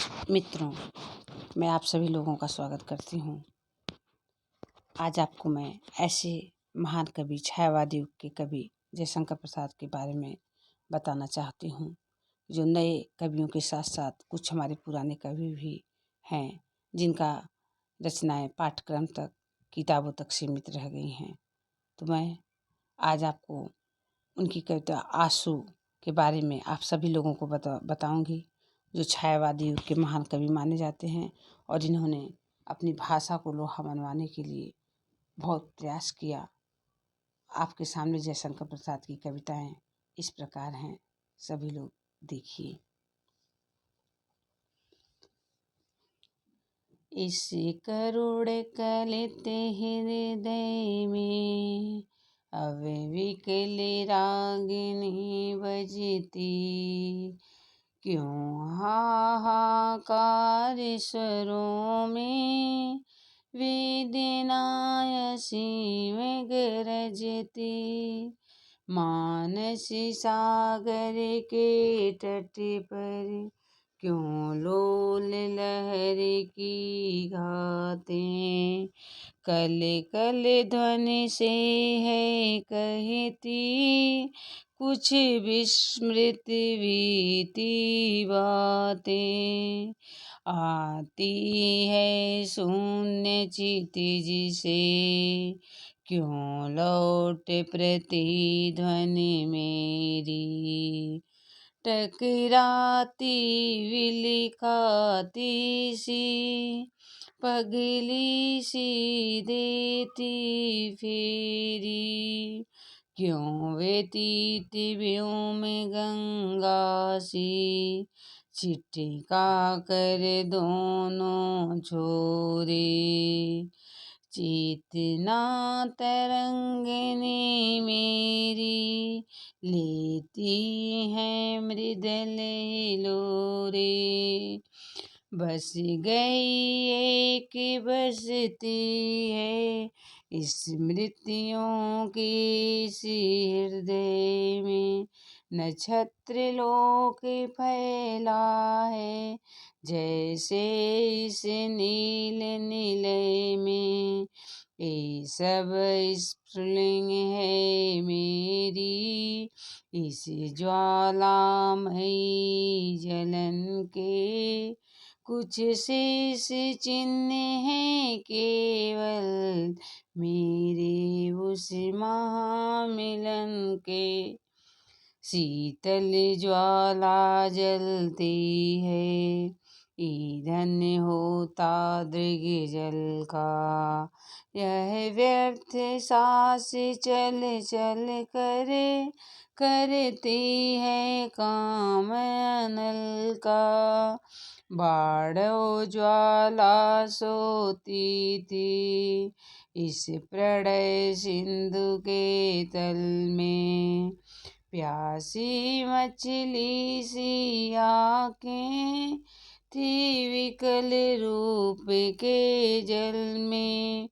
मित्रों, मैं आप सभी लोगों का स्वागत करती हूँ। आज आपको मैं ऐसे महान कवि, छायावादी युग के कवि जयशंकर प्रसाद के बारे में बताना चाहती हूँ, जो नए कवियों के साथ साथ कुछ हमारे पुराने कवि भी हैं, जिनका रचनाएं पाठ्यक्रम तक, किताबों तक सीमित रह गई हैं। तो मैं आज आपको उनकी कविता आंसू के बारे में आप सभी लोगों को बताऊंगी, जो छायावादी युग के महान कवि माने जाते हैं और जिन्होंने अपनी भाषा को लोहा मनवाने के लिए बहुत प्रयास किया। आपके सामने जयशंकर प्रसाद की कविताएं इस प्रकार हैं, सभी लोग देखिए। इस करुण कलित हृदय में अब विकल रागिनी बजती, क्यों हाहाकार स्वरों में वेदनाएं असीम गरजती। मानस सागर के तट पर क्यों लोल लहर की घातें, कल कल ध्वनि से है कहती कुछ विस्मृत बीती बातें। आती है शून्य चित्त से क्यों लौट प्रतिध्वनि मेरी, टकराती विलिखाती सी पगली सी देती फेरी, क्यों व्यतीत व्योम गंगा सी छिटका कर दोनों छोरे। चेतना तरंगनी मेरी लेती है मृदल हिलोरे, बस गई एक बसती है स्मृतियों की इस हृदय में। नक्षत्र लोक फैला है जैसे इस नील निलय में, ये सब स्फुलिंग है मेरी इस ज्वालामयी जलन के। कुछ शेष चिन्ह हैं केवल मेरे उस महामिलन के। शीतल ज्वाला जलती है, ईंधन होता दृग जल का, यह व्यर्थ सांस चल चल कर करती है काम अनल का। बाढ़ो ज्वाला सोती थी इस प्रणय सिंधु के तल में, प्यासी मछली सी आँखें थी विकल रूप के जल में।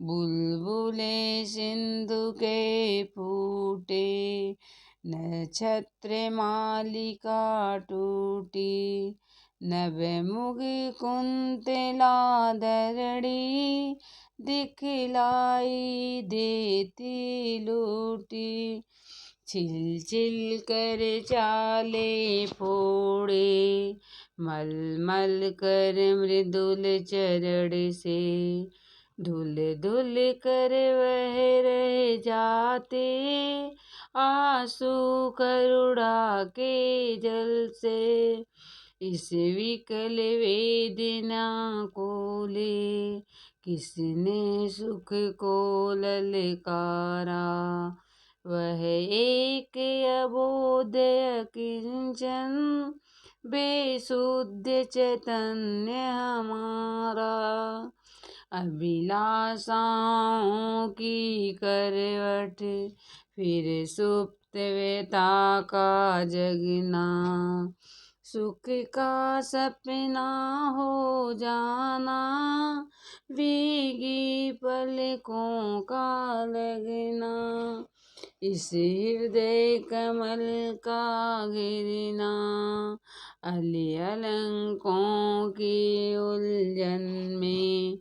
बुलबुले सिंधु के फूटे, नक्षत्र मालिका टूटी, नभ मुग कुंतला धरणी दिखलाई देती लूटी। छिल छिल कर चाले फोड़े, मल मल कर मृदुल चरण से, धुल धुल कर वह रह जाते आंसू करुणा के जल से। इस विकल वेदना को ले किसने सुख को ललकारा, वह एक अबोध अकिंचन बेसुध चैतन्य हमारा। अभिलाषाओं की करवट फिर सुप्त व्यथा का जगना, सुख का सपना हो जाना, भीगी पलकों का लगना। इस हृदय कमल का गिरना, अलंकों की उलझन में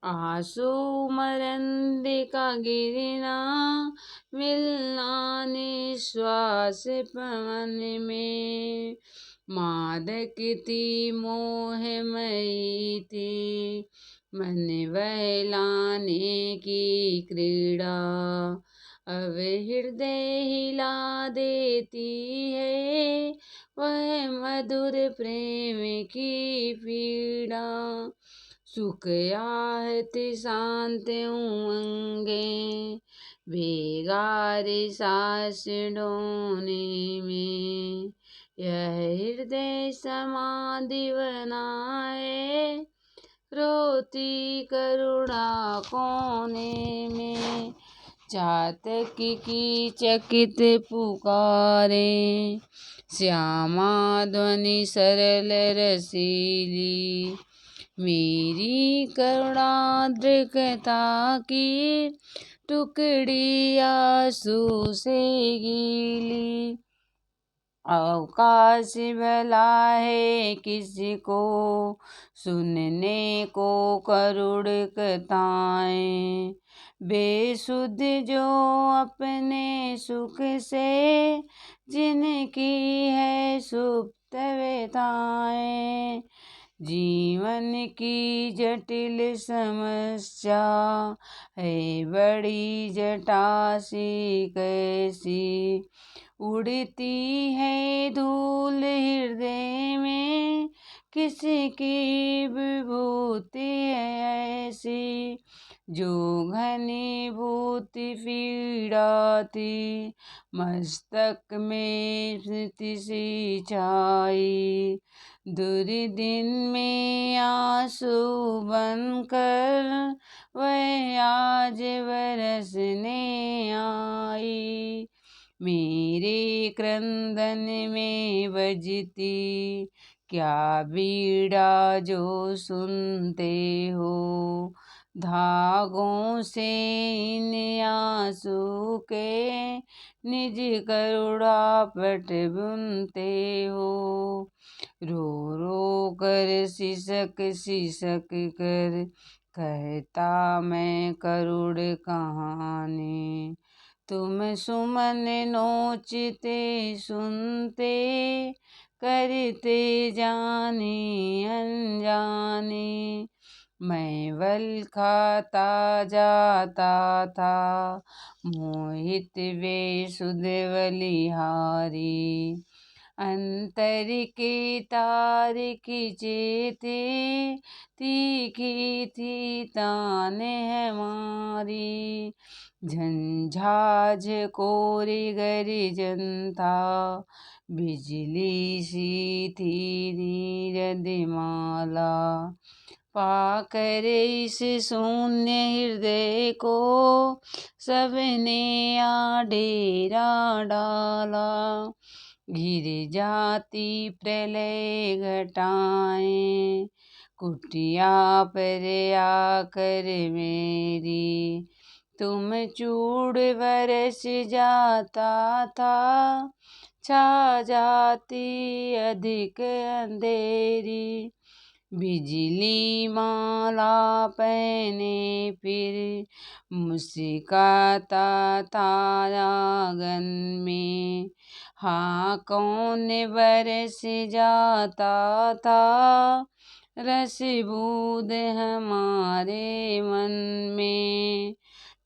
आंसू मरंदिका गिरना, मिलना निश्वास पवन में। मादकती मोहमयी थी मन बहलाने की क्रीड़ा, अब हृदय हिला देती है वह मधुर प्रेम की पीड़ा। सुख आहत शांत उमंगे बेगारे सांस ढोने में, यह हृदय समाधि बना है रोती करुणा कोने में। चातक की चकित पुकारे श्यामा ध्वनि सरल रसीली, मेरी करुणाद्र कथा की टुकड़ी आंसू से गीली। अवकाश भला है किसको सुनने को करुण कथाएं, बेसुध जो अपने सुख से जिनकी है सुप्त व्यथाएं। जीवन की जटिल समस्या है बड़ी जटा सी कैसी, उड़ती है धूल हृदय में किसकी विभूति है ऐसी, जो घनीभूत पीड़ा थी मस्तक में स्मृति सी छाई। दुर्दिन में आंसू बनकर वह आज बरसने आई, मेरे क्रंदन में बजती क्या बीड़ा जो सुनते हो, धागों से इन आंसू के निज करुणा पट बुनते हो। रो रो कर सिसक सिसक कर कहता मैं करुण कहानी, तुम सुमन नोचते सुनते करते जाने अनजाने। मैं बल खाता जाता था मोहित बेसुध बलिहारी, अंतर के तार खिंचे थे तीखी थी तान हमारी। झंझाझ कोरी गर्जन था बिजली सी थी नीरद माला, पाकर इस शून्य हृदय को सबने आ डेरा डाला। घिर जाती प्रलय घटाएं कुटिया पर आकर मेरी, तुम चूड़ बरस जाता था छा जाती अधिक अंधेरी। बिजली माला पहने फिर मुस्काता था आंगन में, हाँ कौन बरस जाता था रस बूंद हमारे मन में।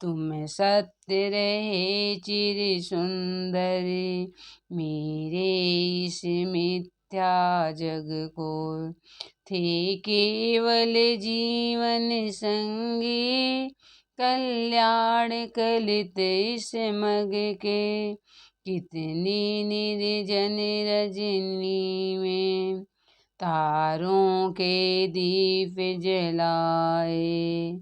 तुम सत्य रहे चिर सुंदर मेरे इस मिथ्या जग को, थे केवल जीवन संगी कल्याण कलित इस मग के। कितनी निर्जन रजनी में तारों के दीप जलाए,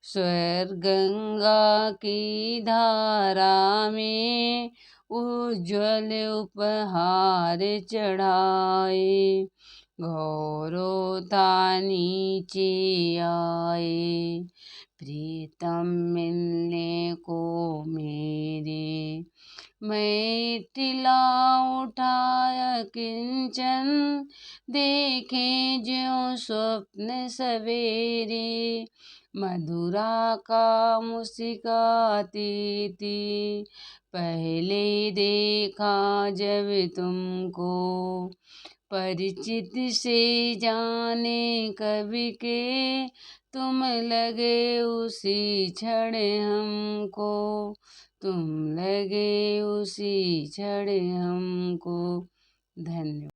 स्वर गंगा की धारा में उज्ज्वल उपहार चढ़ाए। गौरव था नीचे आए प्रीतम मिलने को मेरे, मैं टिला उठाया किंचन, देखे ज्यों स्वप्न सवेरे। मधुरा का मुस्काती थी, पहले देखा जब तुमको। परिचित से जाने कवि के, तुम लगे उसी क्षण हमको। तुम लगे उसी क्षण हमको। धन्यवाद।